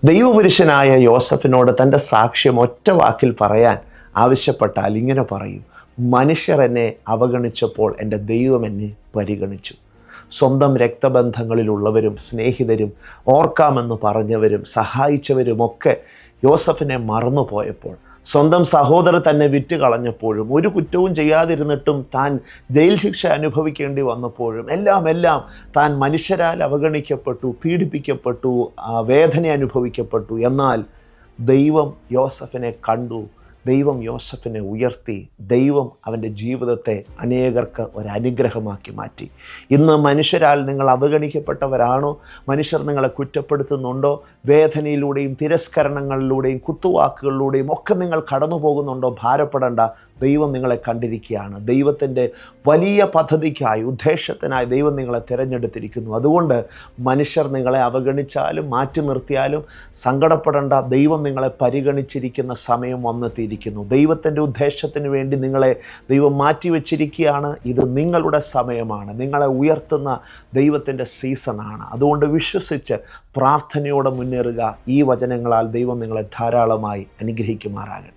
ദൈവപുരുഷനായ യോസഫിനോട് തൻ്റെ സാക്ഷ്യം ഒറ്റ വാക്കിൽ പറയാൻ ആവശ്യപ്പെട്ടാൽ ഇങ്ങനെ പറയും: മനുഷ്യർ എന്നെ അവഗണിച്ചപ്പോൾ എൻ്റെ ദൈവം എന്നെ പരിഗണിച്ചു. സ്വന്തം രക്തബന്ധങ്ങളിലുള്ളവരും സ്നേഹിതരും ഓർക്കാമെന്ന് പറഞ്ഞവരും സഹായിച്ചവരുമൊക്കെ യോസഫിനെ മറന്നുപോയപ്പോൾ, സ്വന്തം സഹോദരൻ തന്നെ വിറ്റ് കളഞ്ഞപ്പോഴും, ഒരു കുറ്റവും ചെയ്യാതിരുന്നിട്ടും താൻ ജയിൽ ശിക്ഷ അനുഭവിക്കേണ്ടി വന്നപ്പോഴും എല്ലാം താൻ മനുഷ്യരാൽ അവഗണിക്കപ്പെട്ടു, പീഡിപ്പിക്കപ്പെട്ടു, വേദന അനുഭവിക്കപ്പെട്ടു. എന്നാൽ ദൈവം യോസഫിനെ കണ്ടു, ദൈവം യോസഫിനെ ഉയർത്തി, ദൈവം അവൻ്റെ ജീവിതത്തെ അനേകർക്ക് ഒരനുഗ്രഹമാക്കി മാറ്റി. ഇന്ന് മനുഷ്യരാൽ നിങ്ങൾ അവഗണിക്കപ്പെട്ടവരാണോ? മനുഷ്യർ നിങ്ങളെ കുറ്റപ്പെടുത്തുന്നുണ്ടോ? വേദനയിലൂടെയും തിരസ്കരണങ്ങളിലൂടെയും കുത്തുവാക്കുകളിലൂടെയും ഒക്കെ നിങ്ങൾ കടന്നു പോകുന്നുണ്ടോ? ഭാരപ്പെടേണ്ട. ദൈവം നിങ്ങളെ കണ്ടിരിക്കുകയാണ്. ദൈവത്തിൻ്റെ വലിയ പദ്ധതിക്കായി, ഉദ്ദേശത്തിനായി ദൈവം നിങ്ങളെ തിരഞ്ഞെടുത്തിരിക്കുന്നു. അതുകൊണ്ട് മനുഷ്യർ നിങ്ങളെ അവഗണിച്ചാലും മാറ്റി നിർത്തിയാലും സങ്കടപ്പെടേണ്ട. ദൈവം നിങ്ങളെ പരിഗണിച്ചിരിക്കുന്ന സമയം വന്നെത്തിയിരിക്കുന്നു. ദൈവത്തിൻ്റെ ഉദ്ദേശത്തിന് വേണ്ടി നിങ്ങളെ ദൈവം മാറ്റിവെച്ചിരിക്കുകയാണ്. ഇത് നിങ്ങളുടെ സമയമാണ്. നിങ്ങളെ ഉയർത്തുന്ന ദൈവത്തിൻ്റെ സീസണാണ്. അതുകൊണ്ട് വിശ്വസിച്ച് പ്രാർത്ഥനയോടെ മുന്നേറുക. ഈ വചനങ്ങളാൽ ദൈവം നിങ്ങളെ ധാരാളമായി അനുഗ്രഹിക്കുമാറാകട്ടെ.